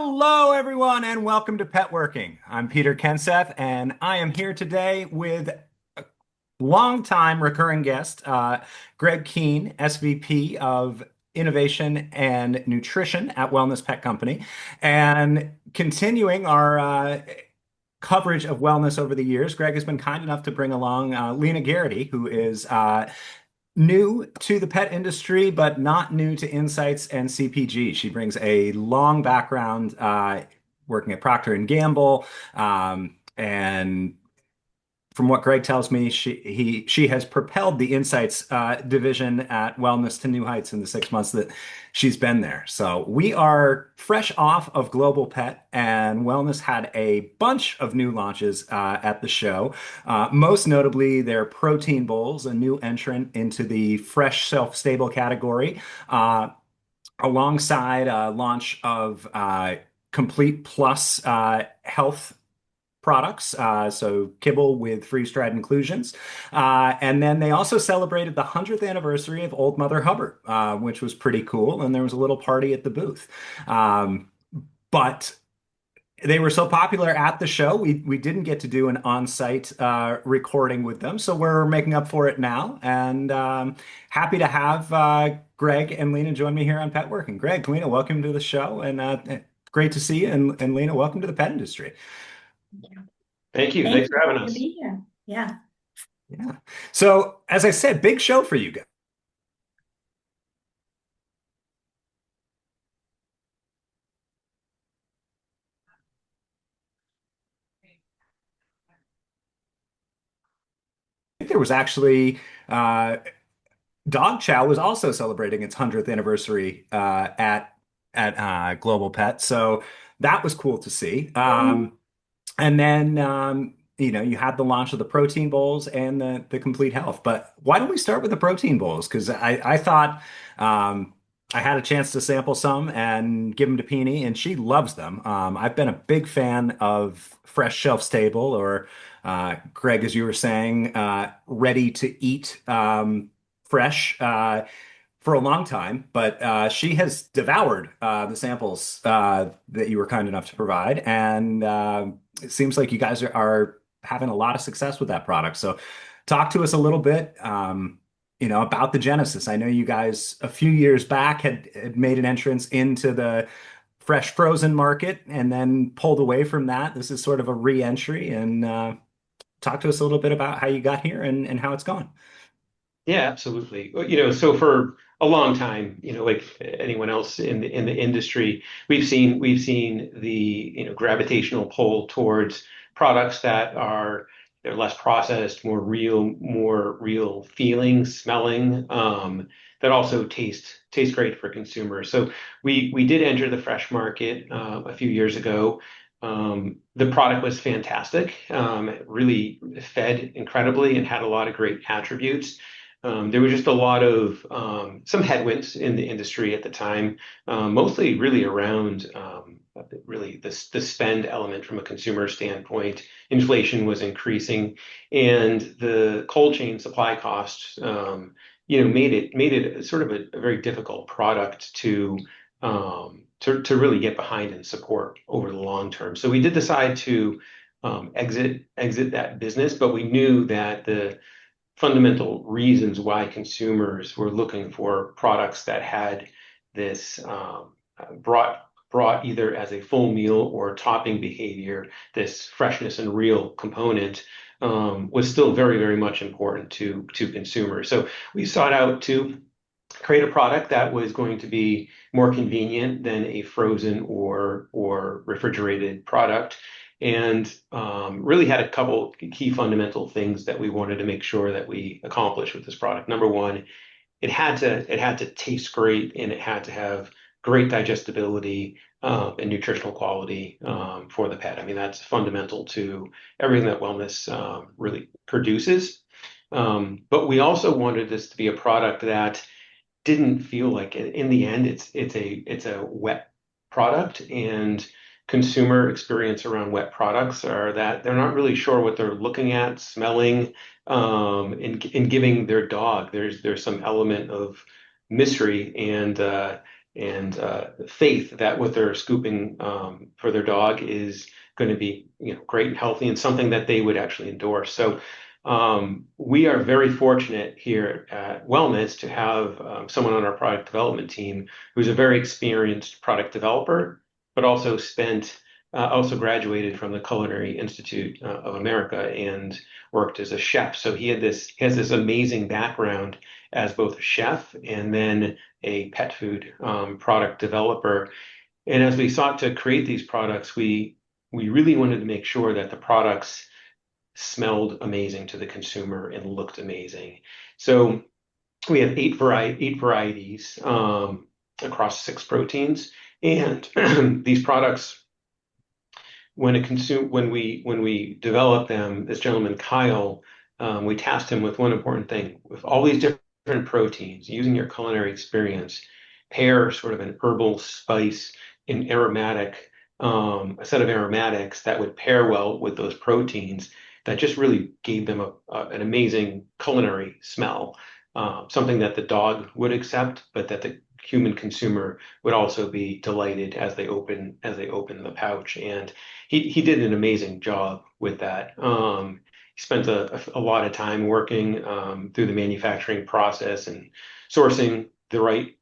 Hello, everyone, and welcome to Pet Working. I'm Peter Kenseth, and I am here today with a longtime recurring guest, Greg Kean, SVP of Innovation and Nutrition at Wellness Pet Company, and continuing our coverage of wellness over the years. Greg has been kind enough to bring along Lina Gearity, who is new to the pet industry, but not new to insights and CPG. She brings a long background working at Procter and Gamble, and from what Greg tells me, she has propelled the insights division at Wellness to new heights in the 6 months that she's been there. So we are fresh off of Global Pet, and Wellness had a bunch of new launches at the show. Most notably, their protein bowls, a new entrant into the fresh shelf-stable category, alongside launch of Complete Plus health products, so kibble with freeze-dried inclusions. And then they also celebrated the 100th anniversary of Old Mother Hubbard, which was pretty cool. And there was a little party at the booth. But they were so popular at the show, we didn't get to do an on-site recording with them. So we're making up for it now. And happy to have Greg and Lina join me here on Pet Working. Greg, Lina, welcome to the show. And great to see you. And Lina, welcome to the pet industry. Thank you. Thank Thanks you. for having Happy us. to be here. Yeah. Yeah. So, as I said, big show for you guys. I think there was actually Dog Chow was also celebrating its 100th anniversary at Global Pet. So that was cool to see. And then you had the launch of the protein bowls and the complete health. But why don't we start with the protein bowls? Because I thought I had a chance to sample some and give them to Peony, and she loves them. I've been a big fan of fresh shelf stable, or Greg, as you were saying, ready to eat fresh. For a long time, but she has devoured the samples that you were kind enough to provide, and it seems like you guys are having a lot of success with that product. So, talk to us a little bit, about the genesis. I know you guys a few years back had made an entrance into the fresh frozen market and then pulled away from that. This is sort of a re-entry, and talk to us a little bit about how you got here and how it's gone. Yeah, absolutely. So for a long time, like anyone else in the industry, we've seen the gravitational pull towards products that are they're less processed, more real feeling, smelling, that also taste great for consumers. So we did enter the fresh market a few years ago. The product was fantastic. It really fed incredibly and had a lot of great attributes. There was just a lot of some headwinds in the industry at the time, mostly really around really the spend element from a consumer standpoint. Inflation was increasing, and the cold chain supply costs, made it sort of a very difficult product to really get behind and support over the long term. So we did decide to exit that business, but we knew that the fundamental reasons why consumers were looking for products that had this brought either as a full meal or topping behavior, this freshness and real component was still very, very much important to consumers. So we sought out to create a product that was going to be more convenient than a frozen or refrigerated product, and really had a couple key fundamental things that we wanted to make sure that we accomplished with this product. Number one, it had to taste great, and it had to have great digestibility and nutritional quality for the pet. I mean, that's fundamental to everything that wellness really produces. But we also wanted this to be a product that didn't feel like in the end it's a wet product, and consumer experience around wet products are that they're not really sure what they're looking at, smelling, and giving their dog. There's some element of mystery, and and faith that what they're scooping for their dog is going to be, great and healthy and something that they would actually endorse. So we are very fortunate here at Wellness to have someone on our product development team who's a very experienced product developer, but also graduated from the Culinary Institute of America and worked as a chef. So he has this amazing background as both a chef and then a pet food product developer. And as we sought to create these products, we really wanted to make sure that the products smelled amazing to the consumer and looked amazing. So we have eight varieties across six proteins, and these products, when we developed them, this gentleman Kyle, we tasked him with one important thing: with all these different proteins, using your culinary experience, pair sort of an herbal spice and aromatic, a set of aromatics that would pair well with those proteins that just really gave them an amazing culinary smell, something that the dog would accept, but that the human consumer would also be delighted as they open the pouch. And he did an amazing job with that. He spent a lot of time working through the manufacturing process and sourcing the right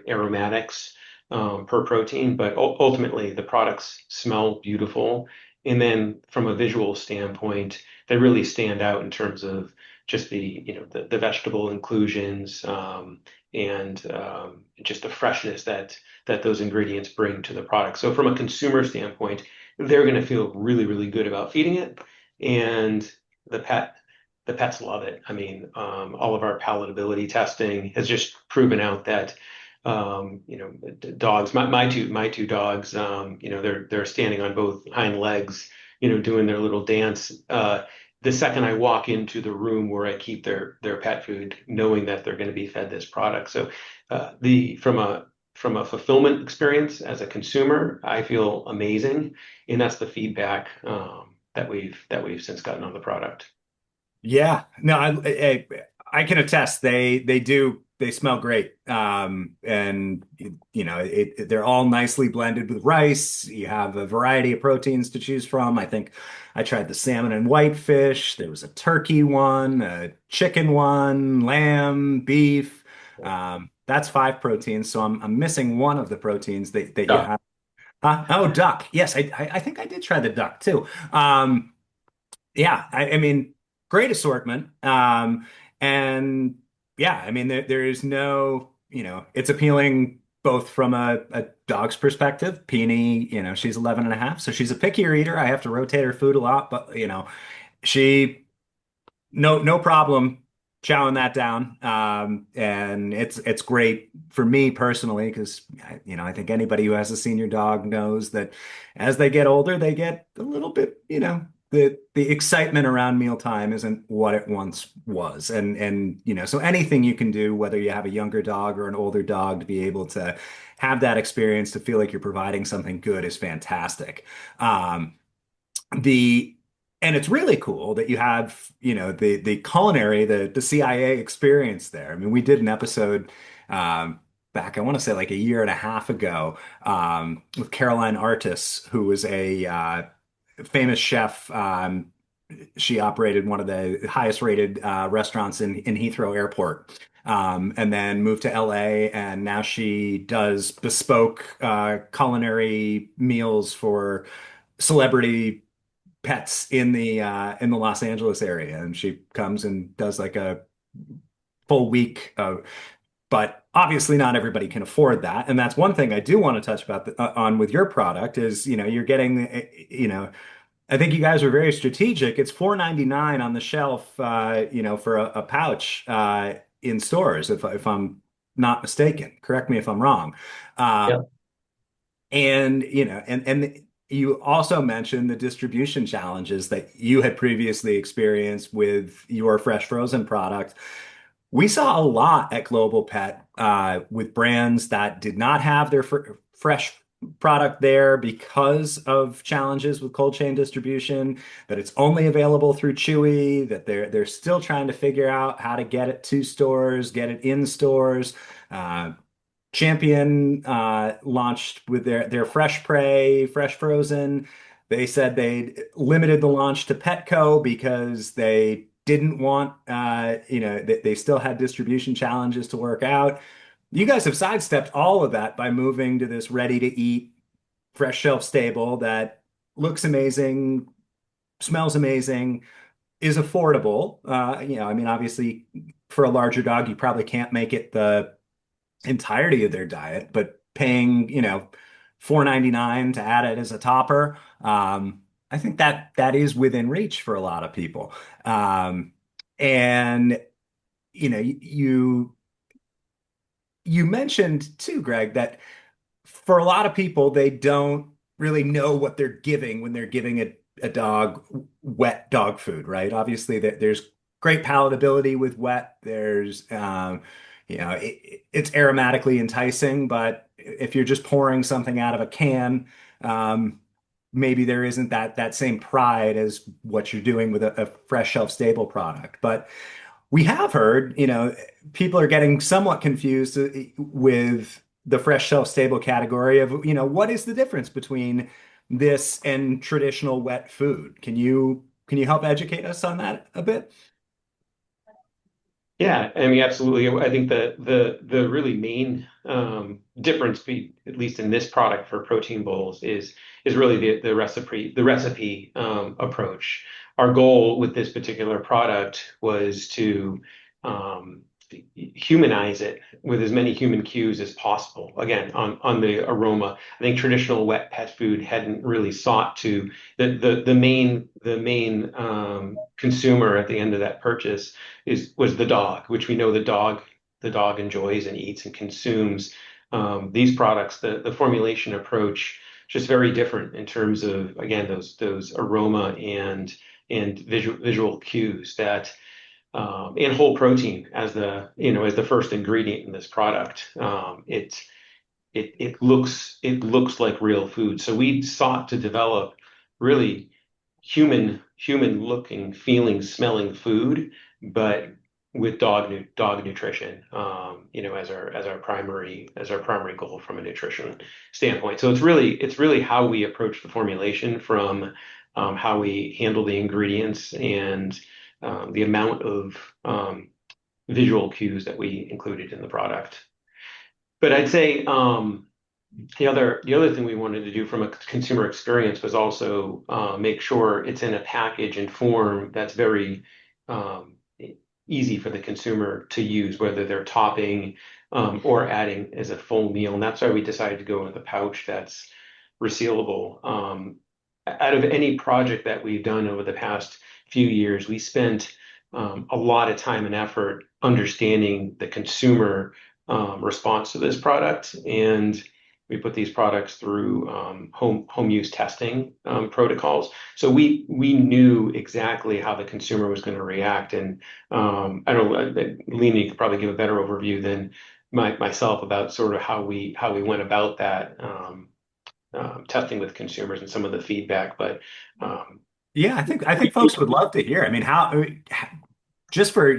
aromatics per protein. But ultimately, the products smell beautiful. And then from a visual standpoint, they really stand out in terms of just the vegetable inclusions, and just the freshness that those ingredients bring to the product. So from a consumer standpoint, they're going to feel really, really good about feeding it, and the pet the pets love it. I mean, all of our palatability testing has just proven out that dogs. My two dogs, they're standing on both hind legs, doing their little dance. The second I walk into the room where I keep their pet food, knowing that they're going to be fed this product. So the from a fulfillment experience as a consumer, I feel amazing, and that's the feedback that we've since gotten on the product. Yeah, no, I can attest. They smell great. And they're all nicely blended with rice. You have a variety of proteins to choose from. I think I tried the salmon and whitefish. There was a turkey one, a chicken one, lamb, beef. That's five proteins. So I'm missing one of the proteins that you Duck. have. Oh, duck. Yes, I think I did try the duck too. Yeah, I mean, great assortment. And yeah, I mean, there is no, it's appealing both from a dog's perspective. Peony, she's 11 and a half, so she's a pickier eater. I have to rotate her food a lot, but she, no problem chowing that down. And it's great for me personally because I think anybody who has a senior dog knows that as they get older, they get a little bit, the excitement around mealtime isn't what it once was. And so anything you can do, whether you have a younger dog or an older dog, to be able to have that experience, to feel like you're providing something good is fantastic. Um, the and it's really cool that you have, the culinary, the CIA experience there. I mean, we did an episode back, I want to say like a year and a half ago, with Caroline Artis, who was a famous chef. She operated one of the highest rated restaurants in Heathrow Airport. And then moved to LA, and now she does bespoke culinary meals for celebrity pets in the Los Angeles area, and she comes and does like a full week of. But obviously, not everybody can afford that, and that's one thing I do want to touch on with your product is you're getting I think you guys are very strategic. It's $4.99 on the shelf, for a pouch in stores, if I'm not mistaken. Correct me if I'm wrong. Yeah. And you also mentioned the distribution challenges that you had previously experienced with your fresh frozen product. We saw a lot at Global Pet with brands that did not have their fresh product there because of challenges with cold chain distribution, that it's only available through Chewy, that they're still trying to figure out how to get it to stores, get it in stores. Uh, Champion launched with their fresh prey, fresh frozen. They said they limited the launch to Petco because they didn't want, they still had distribution challenges to work out. You guys have sidestepped all of that by moving to this ready to eat, fresh shelf stable that looks amazing, smells amazing, is affordable. I mean, obviously, for a larger dog, you probably can't make it the entirety of their diet, but paying, $4.99 to add it as a topper, I think that is within reach for a lot of people. And you you mentioned too, Greg, that for a lot of people, they don't really know what they're giving when they're giving a dog wet dog food, right? Obviously, there's great palatability with wet. There's, it's aromatically enticing, but if you're just pouring something out of a can, um, maybe there isn't that same pride as what you're doing with a fresh shelf stable product. But we have heard, people are getting somewhat confused with the fresh shelf stable category of, what is the difference between this and traditional wet food? Can you help educate us on that a bit? Yeah, I mean, absolutely. I think the really main difference, at least in this product for protein bowls, is really the recipe approach. Our goal with this particular product was to um, humanize it with as many human cues as possible. Again, on the aroma, I think traditional wet pet food hadn't really sought to the main consumer at the end of that purchase was the dog, which we know the dog enjoys and eats and consumes. These products, the formulation approach, just very different in terms of, again, those aroma and visual cues that and whole protein as the first ingredient in this product. It looks like real food. So we sought to develop really human looking, feeling, smelling food, but with dog nutrition, as our primary goal from a nutrition standpoint. So it's really how we approach the formulation from how we handle the ingredients and the amount of visual cues that we included in the product. But I'd say the other thing we wanted to do from a consumer experience was also make sure it's in a package and form that's very um, easy for the consumer to use, whether they're topping or adding as a full meal. And that's why we decided to go with a pouch that's resealable. Out of any project that we've done over the past few years, we spent a lot of time and effort understanding the consumer response to this product, and we put these products through home use testing protocols. So we knew exactly how the consumer was going to react, and I don't know, Lina could probably give a better overview than myself about sort of how we went about that testing with consumers and some of the feedback. But um, Yeah, I think folks would love to hear. I mean, just for,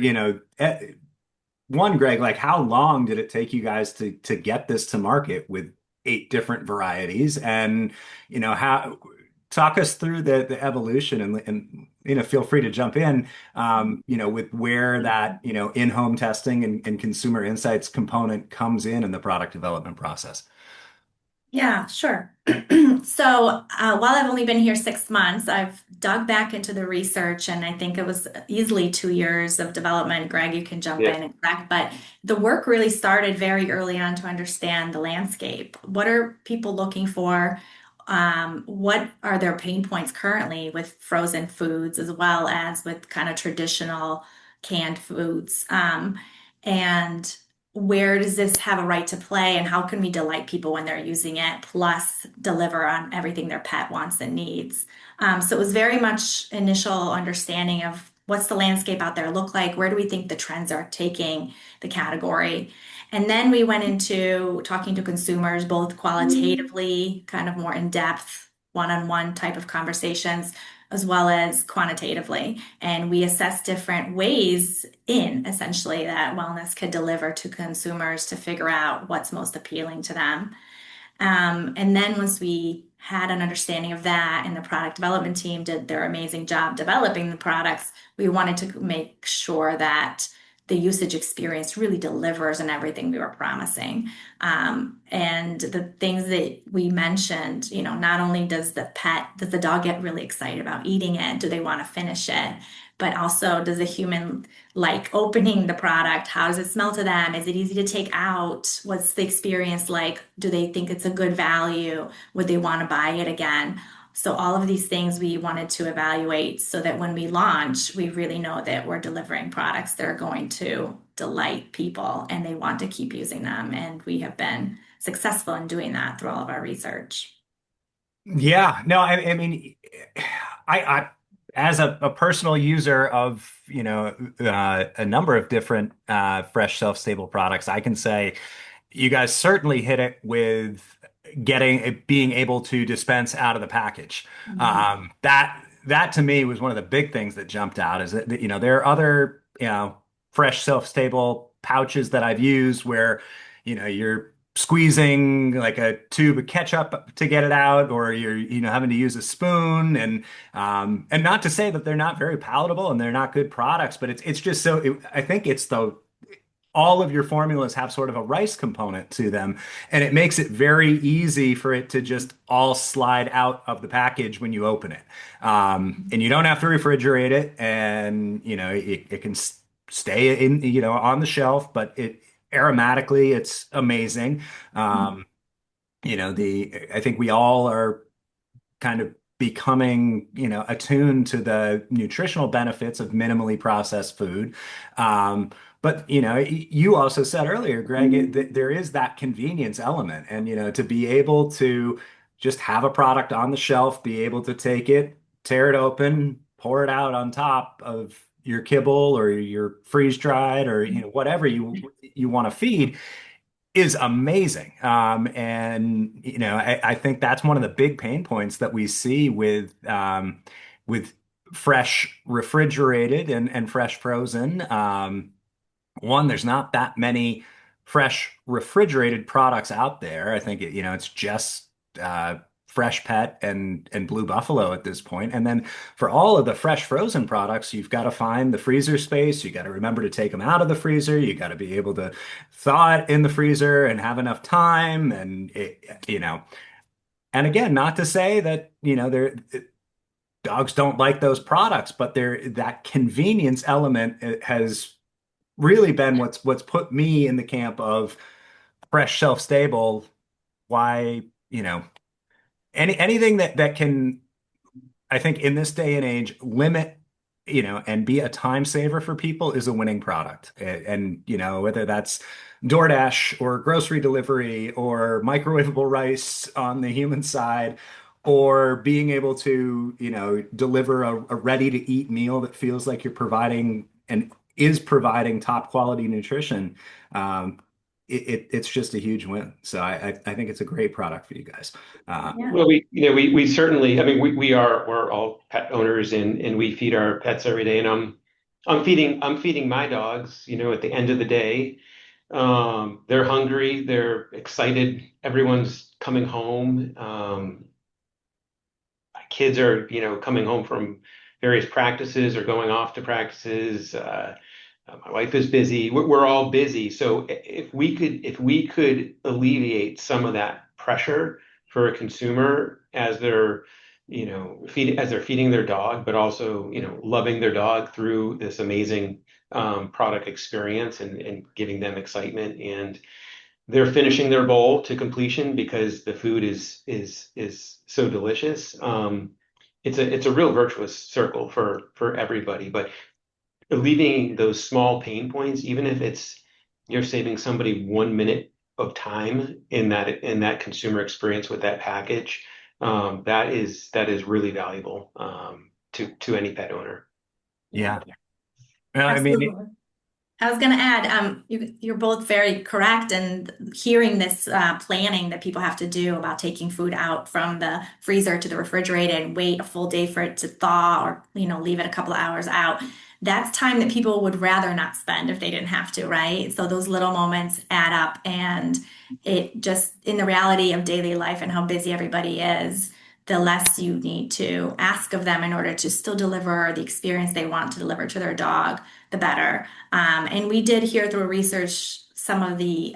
one, Greg, like how long did it take you guys to get this to market with eight different varieties? And, how talk us through the evolution and feel free to jump in, with where that, in-home testing and consumer insights component comes in the product development process. Yeah, sure. So, while I've only been here 6 months, I've dug back into the research, and I think it was easily 2 years of development. Greg, you can jump yeah, in and correct, but the work really started very early on to understand the landscape. What are people looking for? What are their pain points currently with frozen foods as well as with kind of traditional canned foods? And where does this have a right to play, and how can we delight people when they're using it, plus deliver on everything their pet wants and needs? So it was very much initial understanding of what's the landscape out there look like, where do we think the trends are taking the category, and then we went into talking to consumers both qualitatively, kind of more in depth, one-on-one type of conversations, as well as quantitatively. And we assess different ways in essentially that wellness could deliver to consumers to figure out what's most appealing to them. And then once we had an understanding of that and the product development team did their amazing job developing the products, we wanted to make sure that the usage experience really delivers in everything we were promising. And the things that we mentioned, not only does the dog get really excited about eating it, do they want to finish it, but also does the human like opening the product? How does it smell to them? Is it easy to take out? What's the experience like? Do they think it's a good value? Would they want to buy it again? So all of these things we wanted to evaluate so that when we launch, we really know that we're delivering products that are going to delight people and they want to keep using them. And we have been successful in doing that through all of our research. Yeah, no, I mean, I as a personal user of, a number of different fresh shelf-stable products, I can say you guys certainly hit it with being able to dispense out of the package. Mhm. That to me was one of the big things that jumped out is that, there are other, fresh shelf-stable pouches that I've used where, you're squeezing like a tube of ketchup to get it out, or you're, having to use a spoon, and not to say that they're not very palatable and they're not good products, but it's just I think it's the all of your formulas have sort of a rice component to them, and it makes it very easy for it to just all slide out of the package when you open it. And you don't have to refrigerate it, and it can stay in, on the shelf, but it aromatically, it's amazing. Um, I think we all are kind of becoming, attuned to the nutritional benefits of minimally processed food. Um, but you also said earlier, Greg, there is that convenience element, and to be able to just have a product on the shelf, be able to take it, tear it open, pour it out on top of your kibble or your freeze dried or whatever you want to feed is amazing. And I think that's one of the big pain points that we see with fresh refrigerated and fresh frozen. One, there's not that many fresh refrigerated products out there. I think it's just Fresh Pet and Blue Buffalo at this point. And then for all of the fresh frozen products, you've got to find the freezer space. You got to remember to take them out of the freezer. You got to be able to thaw it in the freezer and have enough time. And again, not to say that, dogs don't like those products, but that convenience element has really been what's put me in the camp of fresh shelf stable. Why, anything that can, I think in this day and age, limit, and be a time saver for people is a winning product. And, whether that's DoorDash or grocery delivery or microwavable rice on the human side, or being able to, deliver a ready to eat meal that feels like you're providing and is providing top quality nutrition. It's just a huge win. So I think it's a great product for you guys. Yeah. Well, we certainly, I mean, we're all pet owners and we feed our pets every day. And I'm feeding my dogs, at the end of the day. They're hungry, they're excited, everyone's coming home. My kids are, coming home from various practices or going off to practices. My wife is busy. We're all busy. So if we could alleviate some of that pressure for a consumer as they're, as they're feeding their dog, but also, loving their dog through this amazing product experience and giving them excitement, and they're finishing their bowl to completion because the food is so delicious. It's a real virtuous circle for everybody. But alleviating those small pain points, even if it's you're saving somebody 1 minute of time in that consumer experience with that package, that is really valuable to any pet owner. Yeah, Yeah. Well, I mean, absolutely. I was going to add, you're both very correct, and hearing this planning that people have to do about taking food out from the freezer to the refrigerator and wait a full day for it to thaw, or leave it a couple of hours out. That's time that people would rather not spend if they didn't have to, right? So those little moments add up, and it just in the reality of daily life and how busy everybody is, the less you need to ask of them in order to still deliver the experience they want to deliver to their dog, the better. And we did hear through research some of the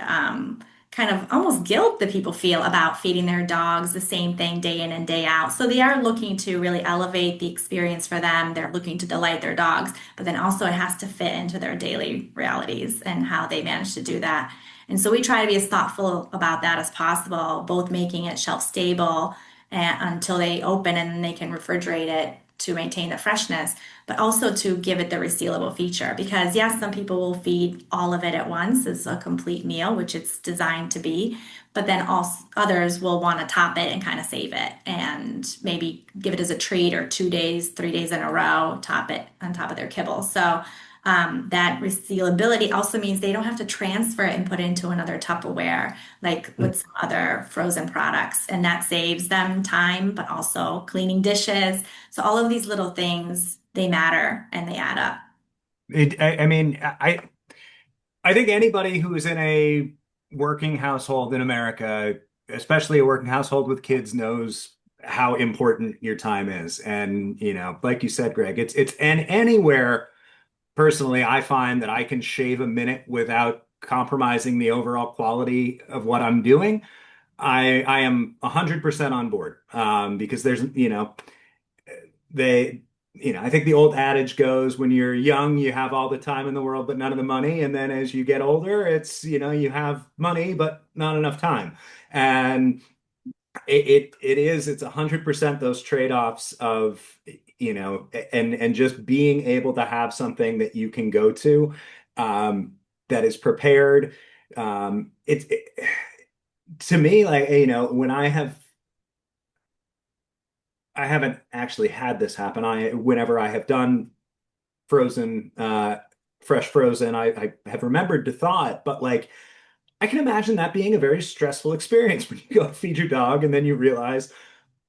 kind of almost guilt that people feel about feeding their dogs the same thing day in and day out. So they are looking to really elevate the experience for them. They're looking to delight their dogs, but then also it has to fit into their daily realities and how they manage to do that. And so we try to be as thoughtful about that as possible, both making it shelf stable until they open and then they can refrigerate it to maintain the freshness, but also to give it the resealable feature. Because yes, some people will feed all of it at once as a complete meal, which it's designed to be, but then also others will want to top it and kind of save it and maybe give it as a treat or 2 days, 3 days in a row, top it on top of their kibble. So that resealability also means they don't have to transfer it and put it into another Tupperware, like with some other frozen products. And that saves them time, but also cleaning dishes. So all of these little things, they matter and they add up. I mean, I think anybody who is in a working household in America, especially a working household with kids, knows how important your time is. And, like you said, Greg, and anywhere personally, I find that I can shave a minute without compromising the overall quality of what I'm doing. I am 100% on board, because there's, they, I think the old adage goes, when you're young, you have all the time in the world, but none of the money. And then as you get older, it's, you have money, but not enough time. And it's 100% those trade-offs of, and just being able to have something that you can go to, that is prepared. To me, like, when I haven't actually had this happen. Whenever I have done frozen, fresh frozen, I have remembered to thaw it, but like, I can imagine that being a very stressful experience when you go feed your dog and then you realize,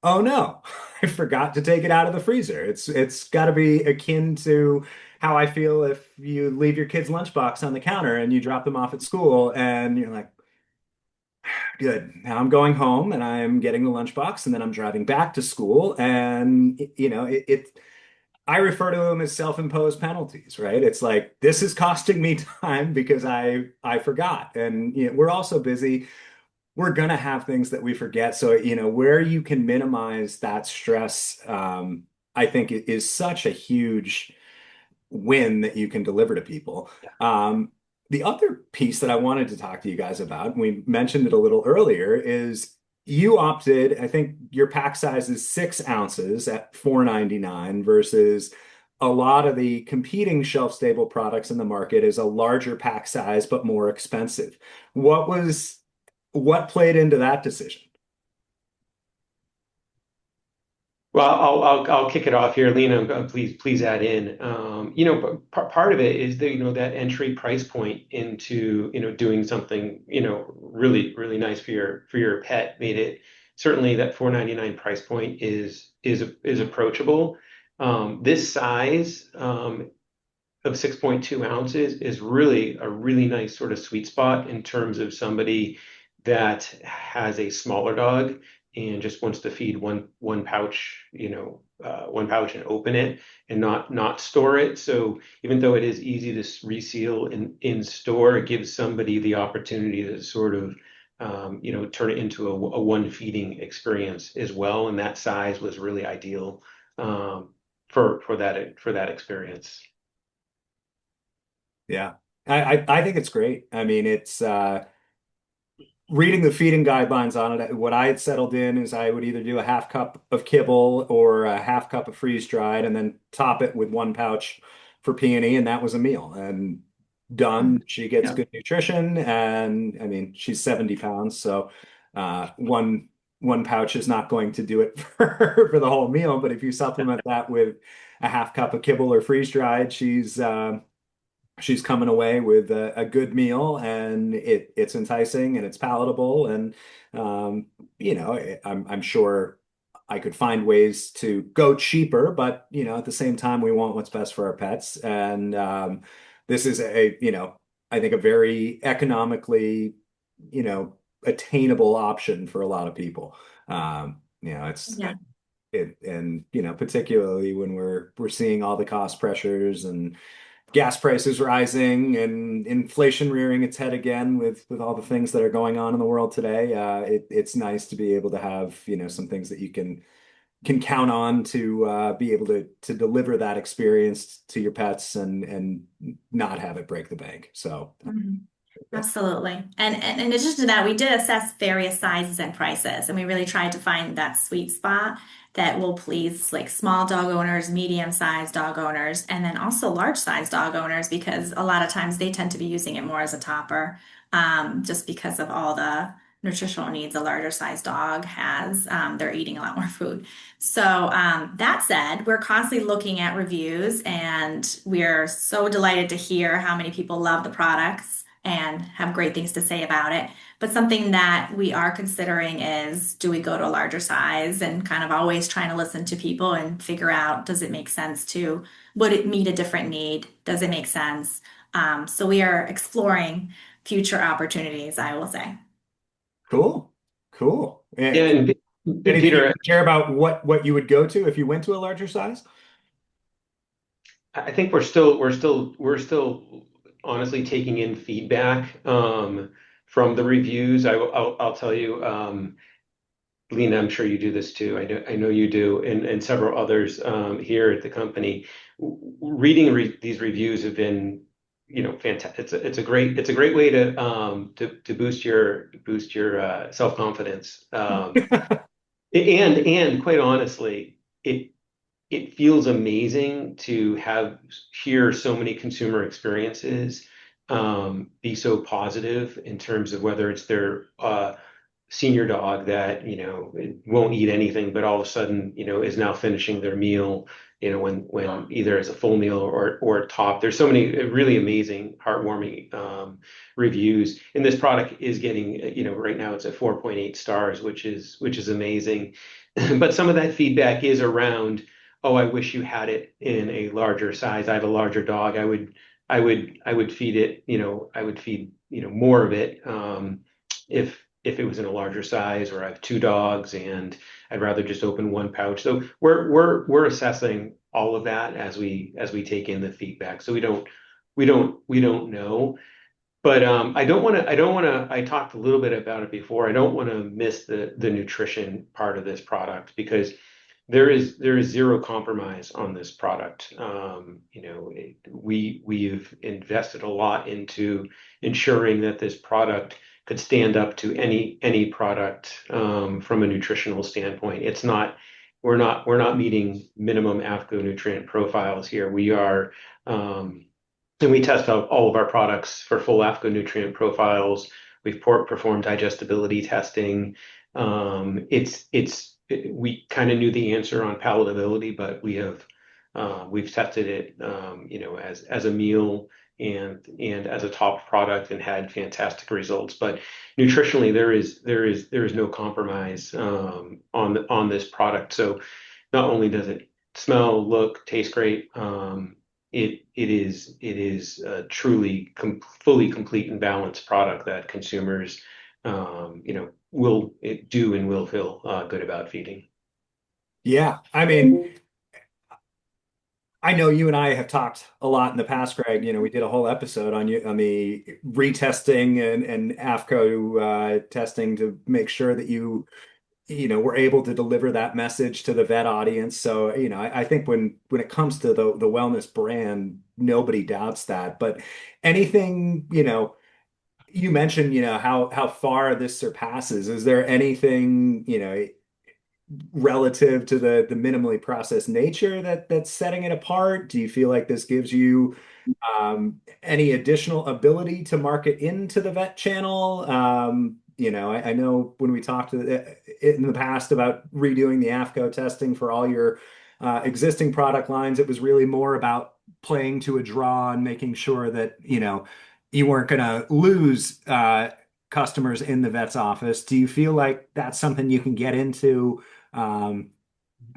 oh no, I forgot to take it out of the freezer. It's got to be akin to how I feel if you leave your kid's lunchbox on the counter and you drop them off at school and you're like, good. Now I'm going home and I'm getting the lunchbox and then I'm driving back to school and I refer to them as self-imposed penalties, right? It's like this is costing me time because I forgot. And we're also busy. We're gonna have things that we forget. So, where you can minimize that stress, I think it is such a huge win that you can deliver to people. The other piece that I wanted to talk to you guys about, and we mentioned it a little earlier, is you opted, I think your pack size is 6 ounces at $4.99 versus a lot of the competing shelf-stable products in the market is a larger pack size but more expensive. What played into that decision? Well, I'll kick it off here, Lina. Please add in. But part of it is that that entry price point into doing something really nice for your pet made it certainly that 4.99 price point is approachable. This size of 6.2 ounces is really a really nice sort of sweet spot in terms of somebody that has a smaller dog and just wants to feed one pouch, one pouch and open it and not store it. So even though it is easy to reseal in store, it gives somebody the opportunity to sort of turn it into a one feeding experience as well. And that size was really ideal for that experience. Yeah. I think it's great. I mean, it's reading the feeding guidelines on it. What I had settled in is I would either do a half cup of kibble or a half cup of freeze dried and then top it with 1 pouch for peony, and that was a meal. And done. She gets Yeah. good nutrition, and I mean, she's 70 pounds, so one pouch is not going to do it for the whole meal. But if you supplement that with a half cup of kibble or freeze dried, she's coming away with a good meal, and it's enticing and it's palatable, and um, I'm sure I could find ways to go cheaper, but at the same time, we want what's best for our pets, and this is I think a very economically, attainable option for a lot of people. It's Yeah. and particularly when we're seeing all the cost pressures and gas prices rising and inflation rearing its head again with all the things that are going on in the world today. It's nice to be able to have, some things that you can count on to be able to deliver that experience to your pets and not have it break the bank. So Mhm. Absolutely. And in addition to that, we did assess various sizes and prices, and we really tried to find that sweet spot that will please like small dog owners, medium-sized dog owners, and then also large-sized dog owners because a lot of times they tend to be using it more as a topper, just because of all the nutritional needs a larger sized dog has. They're eating a lot more food. So, that said, we're constantly looking at reviews, and we're so delighted to hear how many people love the products and have great things to say about it. But something that we are considering is do we go to a larger size and kind of always trying to listen to people and figure out does it make sense to, would it meet a different need? Does it make sense? So we are exploring future opportunities, I will say. cool, cool. Yeah, and Anything you Peter, can share about what you would go to if you went to a larger size? I think we're still honestly taking in feedback from the reviews. I'll tell you, Lena, I'm sure you do this too. I know you do, and several others here at the company. Reading these reviews have been, fantastic. It's a great way to boost your self-confidence. And quite honestly, it feels amazing to hear so many consumer experiences be so positive in terms of whether it's their senior dog that won't eat anything, but all of a sudden is now finishing their meal. When either as a full meal or a top. There's so many really amazing, heartwarming reviews, and this product is getting right now it's at 4.8 stars, which is amazing. But some of that feedback is around, oh, I wish you had it in a larger size. I have a larger dog. I would feed it, I would feed, more of it, if it was in a larger size, or I have two dogs and I'd rather just open one pouch. So we're assessing all of that as we take in the feedback. So we don't know. But I don't want to. I talked a little bit about it before. I don't want to miss the nutrition part of this product because there is zero compromise on this product. We've invested a lot into ensuring that this product could stand up to any product from a nutritional standpoint. We're not meeting minimum AFCO nutrient profiles here. And we test out all of our products for full AFCO nutrient profiles. We've performed digestibility testing. We kind of knew the answer on palatability, but we've tested it, as a meal and as a top product and had fantastic results. But nutritionally, there is no compromise on this product. So not only does it smell, look, taste great, it is a truly fully complete and balanced product that consumers will do and will feel good about feeding. Yeah, I mean, I know you and I have talked a lot in the past, Greg. We did a whole episode on you on the retesting and AFCO testing to make sure that were able to deliver that message to the vet audience. So, I think when it comes to the wellness brand, nobody doubts that. But anything, you mentioned, how far this surpasses. Is there anything, relative to the minimally processed nature that's setting it apart? Do you feel like this gives you any additional ability to market into the vet channel? I know when we talked in the past about redoing the AFCO testing for all your existing product lines, it was really more about playing to a draw and making sure that, you weren't going to lose customers in the vet's office. Do you feel like that's something you can get into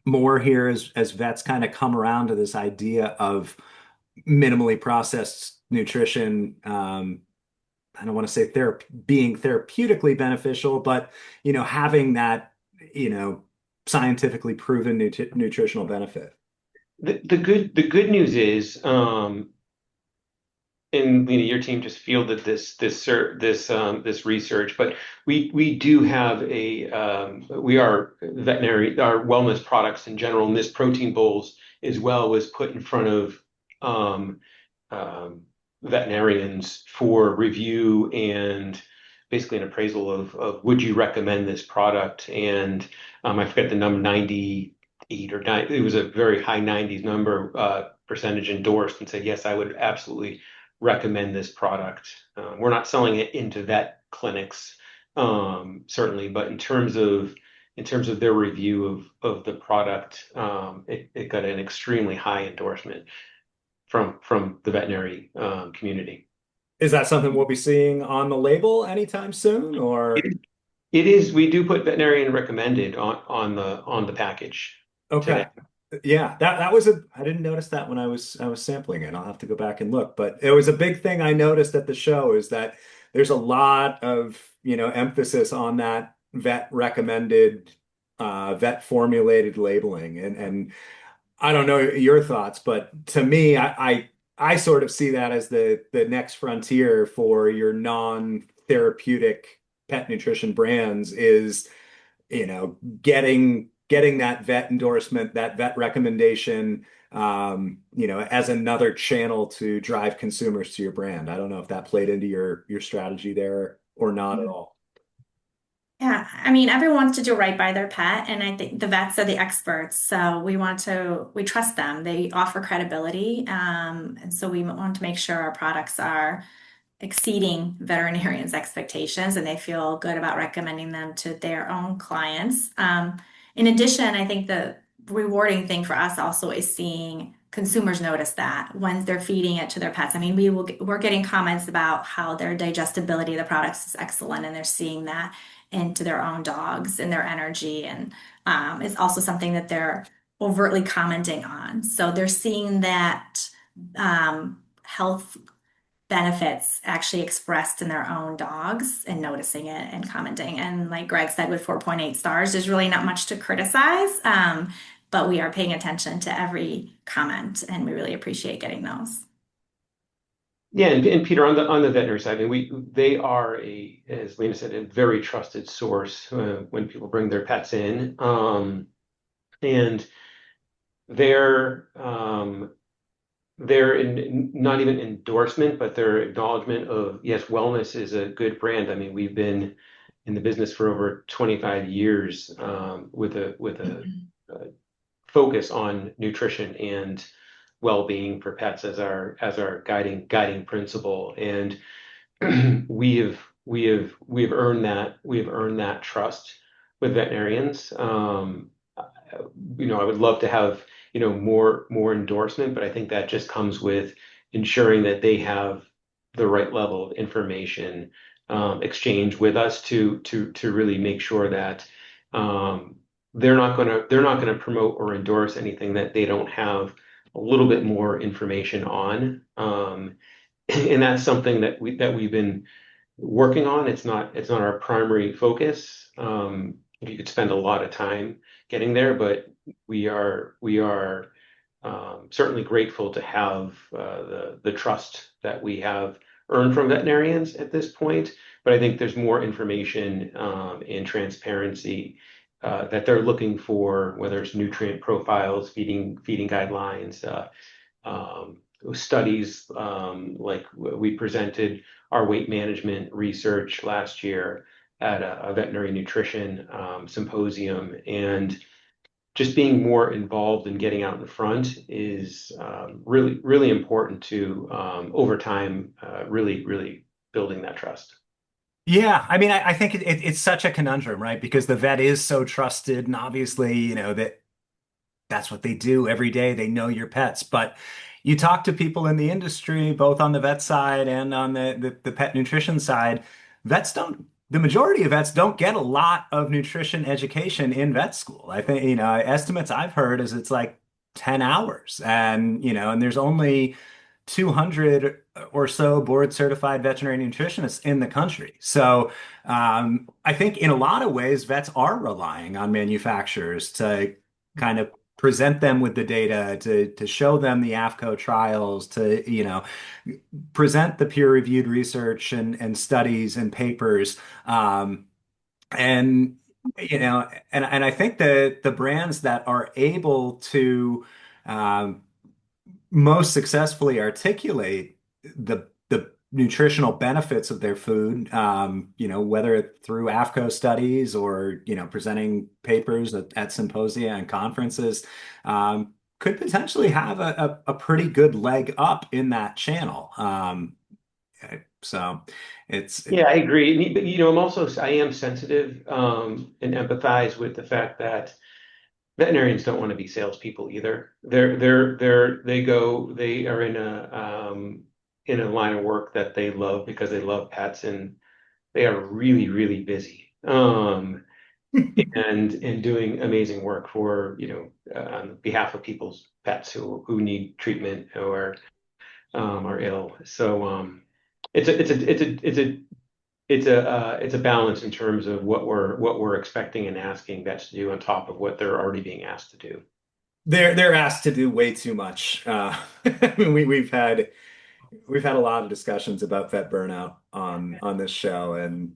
more here as vets kind of come around to this idea of minimally processed nutrition? I don't want to say being therapeutically beneficial, but having that, you know, scientifically proven nutritional benefit. The good news is, and Lena, your team just fielded this research, but we do have we are veterinary, our wellness products in general, and this protein bowls as well was put in front of um, um, veterinarians for review and basically an appraisal of would you recommend this product? And I forget the number, 98 or 9, it was a very high 90s number, percentage endorsed and said, yes, I would absolutely recommend this product. We're not selling it into vet clinics, certainly, but in terms of their review of the product, it got an extremely high endorsement from the veterinary community. Is that something we'll be seeing on the label anytime soon, It, or? it is. We do put veterinarian recommended on the package Okay. today. Yeah, that was I didn't notice that when I was sampling it. I'll have to go back and look. But it was a big thing I noticed at the show is that there's a lot of, emphasis on that vet recommended, vet formulated labeling. And I don't know your thoughts, but to me, I sort of see that as the next frontier for your non-therapeutic pet nutrition brands is, getting that vet endorsement, that vet recommendation, as another channel to drive consumers to your brand. I don't know if that played into your strategy there or not at all. Yeah, I mean, everyone wants to do right by their pet, and I think the vets are the experts, so we trust them. They offer credibility, and so we want to make sure our products are exceeding veterinarians' expectations and they feel good about recommending them to their own clients. In addition, I think the rewarding thing for us also is seeing consumers notice that when they're feeding it to their pets. I mean, we're getting comments about how their digestibility of the products is excellent and they're seeing that into their own dogs and their energy. And it's also something that they're overtly commenting on. So they're seeing that health benefits actually expressed in their own dogs and noticing it and commenting. And like Greg said, with 4.8 stars, there's really not much to criticize, but we are paying attention to every comment and we really appreciate getting those. Yeah, and Peter, on the veterinary side, I mean, they are as Lena said, a very trusted source when people bring their pets in, and their not even endorsement, but their acknowledgement of yes, wellness is a good brand. I mean, we've been in the business for over 25 years, with a focus on nutrition and well-being for pets as our guiding principle. And we have earned that trust with veterinarians. I would love to have more endorsement, but I think that just comes with ensuring that they have the right level of information exchange with us to really make sure that they're not gonna promote or endorse anything that they don't have a little bit more information on. And that's something that we've been working on. It's not our primary focus. You could spend a lot of time getting there, but we are certainly grateful to have the trust that we have earned from veterinarians at this point. But I think there's more information and transparency that they're looking for, whether it's nutrient profiles, feeding guidelines, studies, like we presented our weight management research last year at a veterinary nutrition symposium, and just being more involved and getting out in front is really, really important to over time, really building that trust. Yeah, I mean, I think it's such a conundrum, right? Because the vet is so trusted, and obviously, that's what they do every day. They know your pets, but you talk to people in the industry, both on the vet side and on the pet nutrition side, vets don't, the majority of vets don't get a lot of nutrition education in vet school. I think, estimates I've heard is it's like 10 hours and, and there's only 200 or so board certified veterinary nutritionists in the country. So I think in a lot of ways, vets are relying on manufacturers to kind of present them with the data, to show them the AFCO trials, to, present the peer-reviewed research and studies and papers. And and I think that the brands that are able to um, most successfully articulate the nutritional benefits of their food, whether through AFCO studies or, presenting papers at symposia and conferences, could potentially have a pretty good leg up in that channel. So it's Yeah, I agree. But I am sensitive and empathize with the fact that veterinarians don't want to be salespeople either. They are in a line of work that they love because they love pets and they are really, really busy. And doing amazing work for, on behalf of people's pets who need treatment or are ill. So it's a it's a it's a it's a it's a balance in terms of what we're expecting and asking vets to do on top of what they're already being asked to do. they're asked to do way too much. I mean, we've had a lot of discussions about vet burnout on this show, and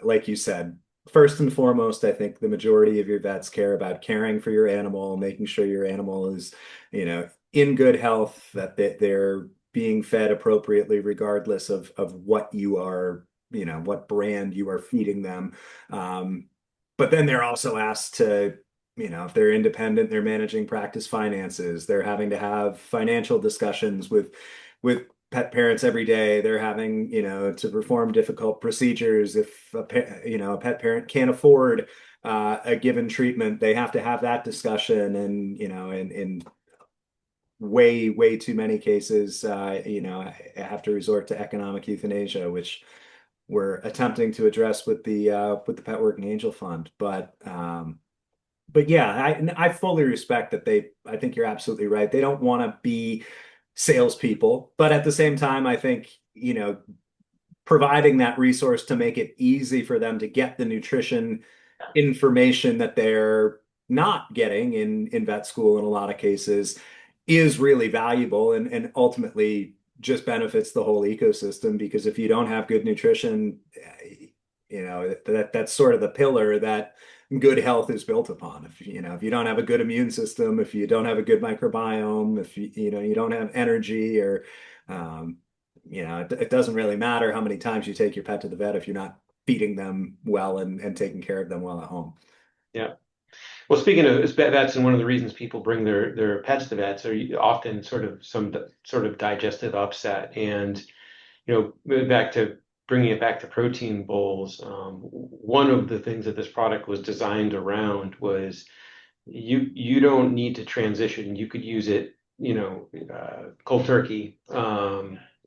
like you said, first and foremost, I think the majority of your vets care about caring for your animal, making sure your animal is, in good health, that they're being fed appropriately, regardless of what you are, what brand you are feeding them. But then they're also asked to, if they're independent, they're managing practice finances, they're having to have financial discussions with pet parents every day. They're having, to perform difficult procedures. If a pet parent can't afford a given treatment, they have to have that discussion. And, in way too many cases, have to resort to economic euthanasia, which we're attempting to address with the Pet Working Angel Fund. But yeah, I fully respect that I think you're absolutely right. They don't want to be salespeople, but at the same time, I think, providing that resource to make it easy for them to get the nutrition information that they're not getting in vet school in a lot of cases is really valuable, and ultimately just benefits the whole ecosystem, because if you don't have good nutrition, that's sort of the pillar that good health is built upon. If you don't have a good immune system, if you don't have a good microbiome, if you don't have energy, or um, it doesn't really matter how many times you take your pet to the vet if you're not feeding them well and taking care of them well at home. Yeah. Well, speaking of vets, and one of the reasons people bring their pets to vets are often sort of digestive upset, and back to bringing it back to protein bowls. One of the things that this product was designed around was you don't need to transition. You could use it, cold turkey.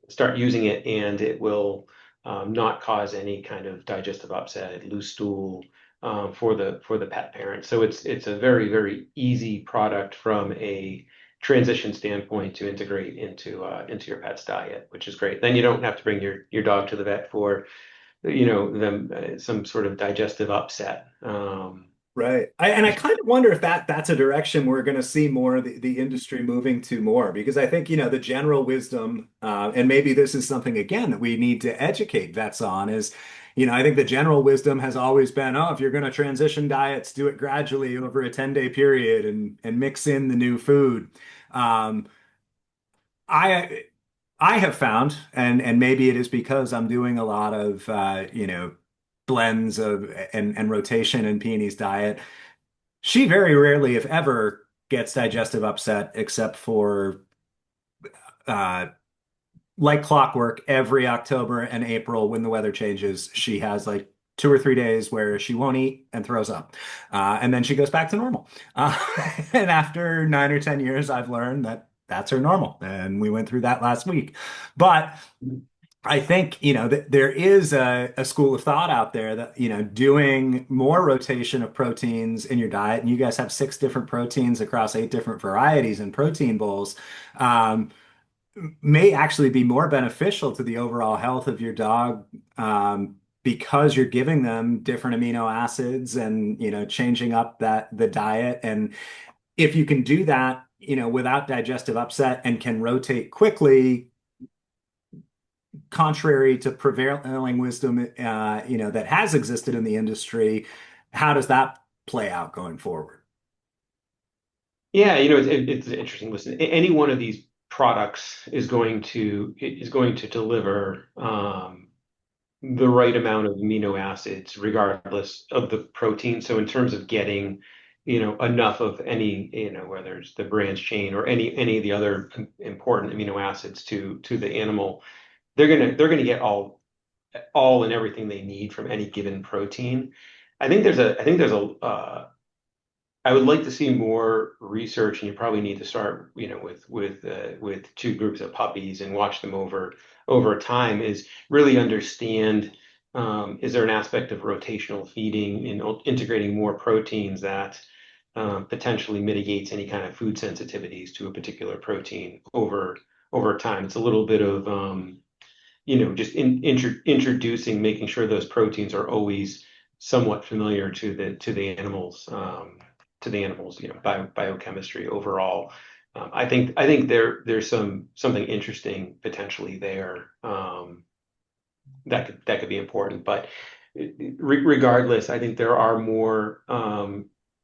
Start using it, and it will not cause any kind of digestive upset, loose stool for the pet parent. So it's a very, very easy product from a transition standpoint to integrate into your pet's diet, which is great. Then you don't have to bring your dog to the vet for them some sort of digestive upset. Right. And I kind of wonder if that's a direction we're going to see more of the industry moving to more, because I think, the general wisdom, and maybe this is something, again, that we need to educate vets on is, I think the general wisdom has always been, oh, if you're going to transition diets, do it gradually over a 10-day period and mix in the new food. Um, I I have found, and maybe it is because I'm doing a lot of blends of and rotation in Peony's diet. She very rarely, if ever, gets digestive upset, except for uh, like clockwork every October and April when the weather changes. She has like 2 or 3 days where she won't eat and throws up. And then she goes back to normal. Uh, and after 9 or 10 years, I've learned that that's her normal. And we went through that last week. But I think, that there is a school of thought out there that, doing more rotation of proteins in your diet, and you guys have 6 different proteins across 8 different varieties in protein bowls, um, may actually be more beneficial to the overall health of your dog, because you're giving them different amino acids and, changing up the diet. And if you can do that, without digestive upset and can rotate quickly, contrary to prevailing wisdom, that has existed in the industry, how does that play out going forward? Yeah, it's interesting. Listen, any one of these products is going to deliver the right amount of amino acids, regardless of the protein. So in terms of getting, enough of any, whether it's the branched chain or any of the other important amino acids to the animal, they're gonna get all and everything they need from any given protein. I would like to see more research, and you probably need to start, with 2 groups of puppies and watch them over time. Is really understand, is there an aspect of rotational feeding in integrating more proteins that potentially mitigates any kind of food sensitivities to a particular protein over time. It's a little bit of just introducing, making sure those proteins are always somewhat familiar to the animals, biochemistry overall. I think there's something interesting potentially there, that could be important. But regardless, I think there are more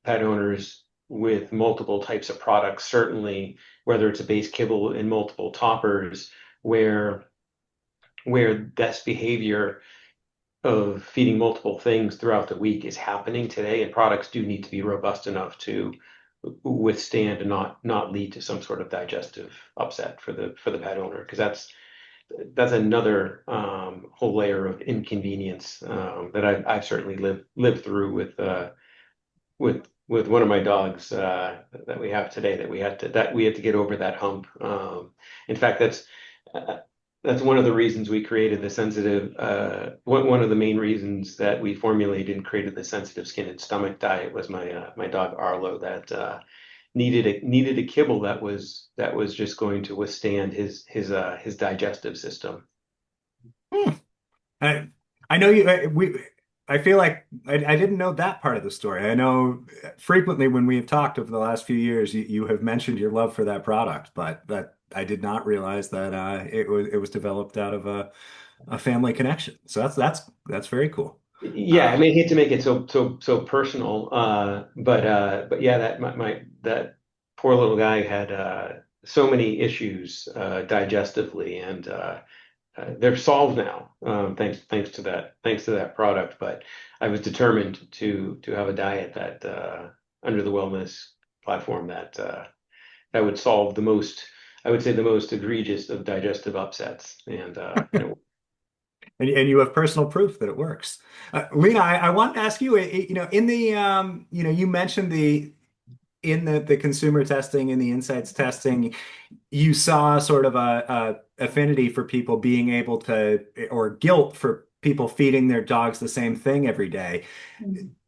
pet owners with multiple types of products, certainly whether it's a base kibble and multiple toppers, where this behavior of feeding multiple things throughout the week is happening today, and products do need to be robust enough to withstand and not lead to some sort of digestive upset for the pet owner, because that's another whole layer of inconvenience that I've certainly lived through with one of my dogs that we have today, that we had to get over that hump. In fact, that's one of the reasons we created the sensitive. One of the main reasons that we formulated and created the sensitive skin and stomach diet was my dog Arlo, that needed a kibble that was just going to withstand his digestive system. Hmm. I, I know you. I feel like I didn't know that part of the story. I know frequently when we have talked over the last few years, you have mentioned your love for that product, but that I did not realize that it was developed out of a family connection. So that's very cool. Yeah, I Uh, mean, I hate to make it so personal, but yeah, that poor little guy had so many issues digestively, and they're solved now, thanks to that product. But I was determined to have a diet that under the wellness platform that would solve I would say, the most egregious of digestive upsets, and and you have personal proof that it works. Lena, I want to ask you, in the, you mentioned in the consumer testing and the insights testing, you saw sort of a affinity for people being able to, or guilt for people feeding their dogs the same thing every day.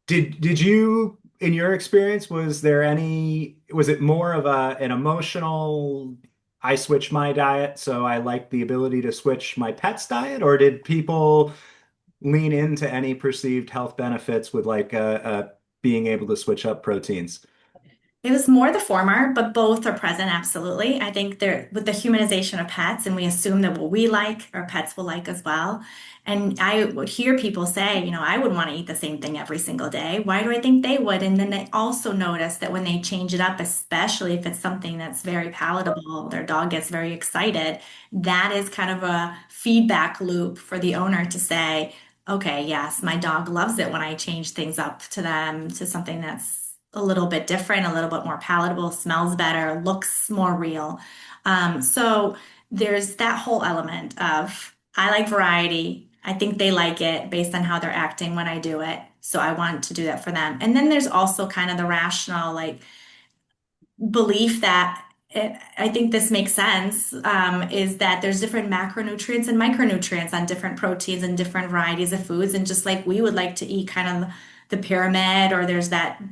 Did you, in your experience, was it more of an emotional, I switch my diet, so I like the ability to switch my pet's diet, or did people lean into any perceived health benefits with like being able to switch up proteins? It was more the former, but both are present, absolutely. I think they're with the humanization of pets, and we assume that what we like, our pets will like as well. And I would hear people say, I would want to eat the same thing every single day. Why do I think they would? And then they also notice that when they change it up, especially if it's something that's very palatable, their dog gets very excited. That is kind of a feedback loop for the owner to say, okay, yes, my dog loves it when I change things up to them to something that's a little bit different, a little bit more palatable, smells better, looks more real. So there's that whole element of I like variety. I think they like it based on how they're acting when I do it. So I want to do that for them. And then there's also kind of the rational, like belief that I think this makes sense, is that there's different macronutrients and micronutrients on different proteins and different varieties of foods. And just like we would like to eat kind of the pyramid, or there's that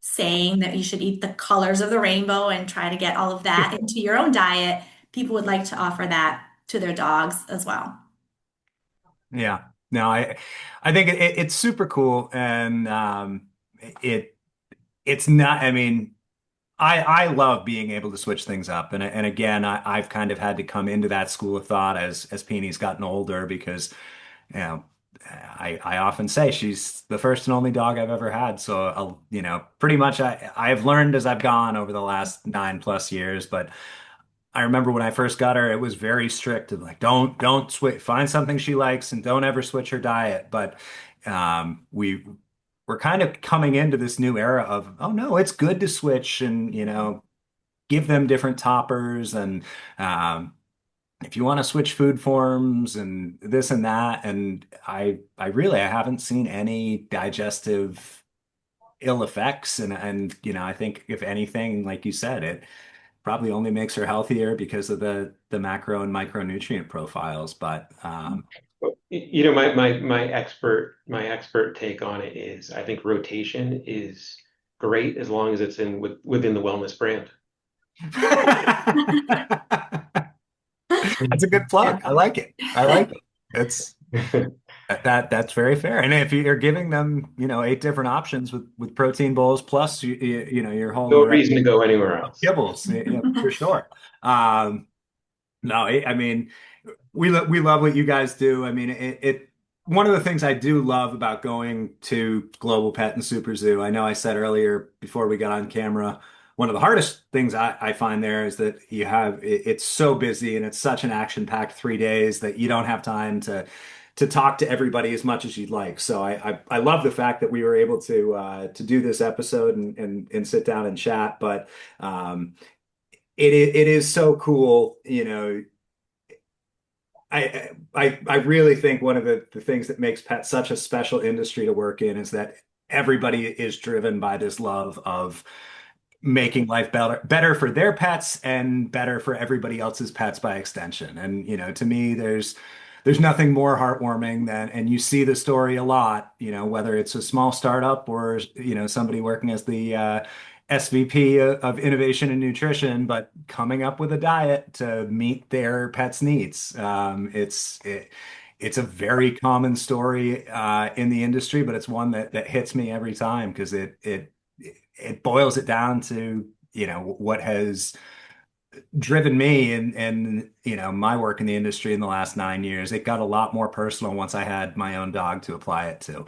saying that you should eat the colors of the rainbow and try to get all of that into your own diet, people would like to offer that to their dogs as well. Yeah. No, I think it's super cool, and it it's not. I mean, I love being able to switch things up, and again, I've kind of had to come into that school of thought as Peenie's gotten older because you know I often say she's the first and only dog I've ever had, so pretty much I've learned as I've gone over the last 9+ years, but. I remember when I first got her, it was very strict of like, don't switch, find something she likes and don't ever switch her diet. But we're kind of coming into this new era of, oh no, it's good to switch and, give them different toppers and um, if you want to switch food forms and this and that. And I haven't seen any digestive ill effects. And I think if anything, like you said, it probably only makes her healthier because of the macro and micronutrient profiles. But My expert take on it is I think rotation is great as long as it's within the wellness brand. that's a good plug. I like it. I like it. It's that's very fair. And if you're giving them, 8 different options with protein bowls plus your whole No array reason to go anywhere of else. kibbles, for sure. Um, no, I mean, we love what you guys do. I mean, it one of the things I do love about going to Global Pet and Super Zoo. I know I said earlier before we got on camera, one of the hardest things I find there is that it's so busy and it's such an action-packed 3 days that you don't have time to talk to everybody as much as you'd like. So I love the fact that we were able to do this episode and sit down and chat. But it is so cool, I really think one of the things that makes pet such a special industry to work in is that everybody is driven by this love of making life better for their pets and better for everybody else's pets by extension. And to me, there's nothing more heartwarming than, and you see the story a lot, whether it's a small startup or somebody working as the SVP of innovation and nutrition, but coming up with a diet to meet their pets' needs. It's a very common story in the industry, but it's one that hits me every time because it boils it down to what has driven me and my work in the industry in the last 9 years. It got a lot more personal once I had my own dog to apply it to.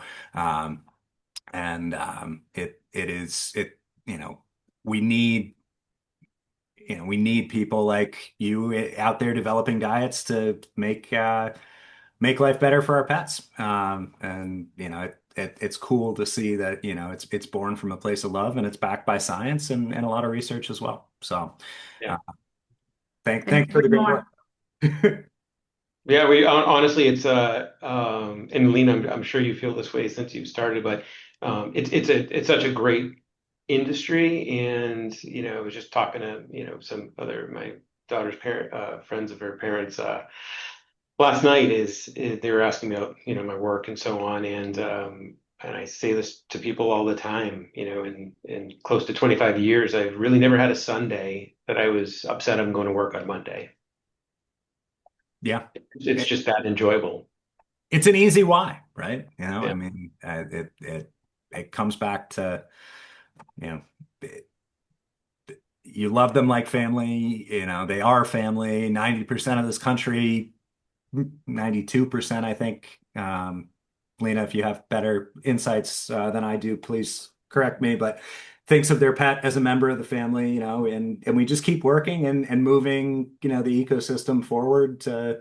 It is it you know we need we need people like you out there developing diets to make life better for our pets. And it's cool to see that it's born from a place of love and it's backed by science and a lot of research as well. So Yeah. uh, Couldn't thanks for agree the great work. more. Yeah, we honestly, and Lena, I'm sure you feel this way since you've started, but it's such a great industry, and I was just talking to some other my daughter's parent friends of her parents last night is they were asking me about my work and so on, and I say this to people all the time, in close to 25 years, I've really never had a Sunday that I was upset I'm going to work on Monday. Yeah. It's just that enjoyable. It's an easy why, right? I Yeah. mean, it comes back to, you know, you love them like family, they are family. 90% of this country, 92%, I think. Lena, if you have better insights than I do, please correct me, but thinks of their pet as a member of the family, and we just keep working and moving, the ecosystem forward to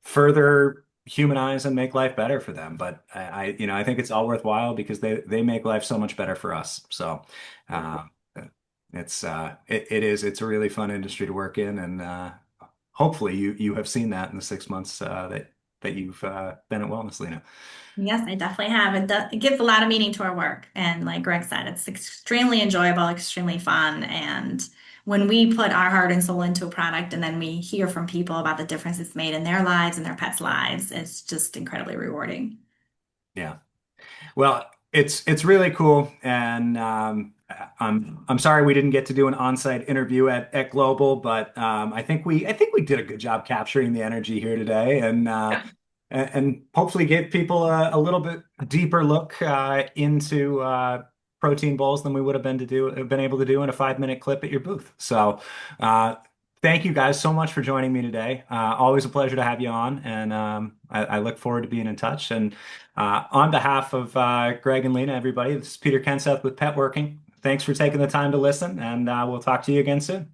further humanize and make life better for them. But I think it's all worthwhile because they make life so much better for us. So uh, it's a really fun industry to work in, and hopefully you have seen that in the 6 months that you've been at Wellness, Lena. Yes, I definitely have. It gives a lot of meaning to our work. And like Greg said, it's extremely enjoyable, extremely fun. And when we put our heart and soul into a product and then we hear from people about the difference it's made in their lives and their pets' lives, it's just incredibly rewarding. Yeah. Well, it's really cool, and I'm sorry we didn't get to do an on-site interview at Global, but I think we did a good job capturing the energy here today, and hopefully give people a little bit deeper look into protein bowls than we would have been able to do in a 5-minute clip at your booth. So. Thank you guys so much for joining me today. Always a pleasure to have you on, and I look forward to being in touch. And on behalf of Greg and Lina, everybody, this is Peter Kenseth with Pet Working. Thanks for taking the time to listen, and we'll talk to you again soon.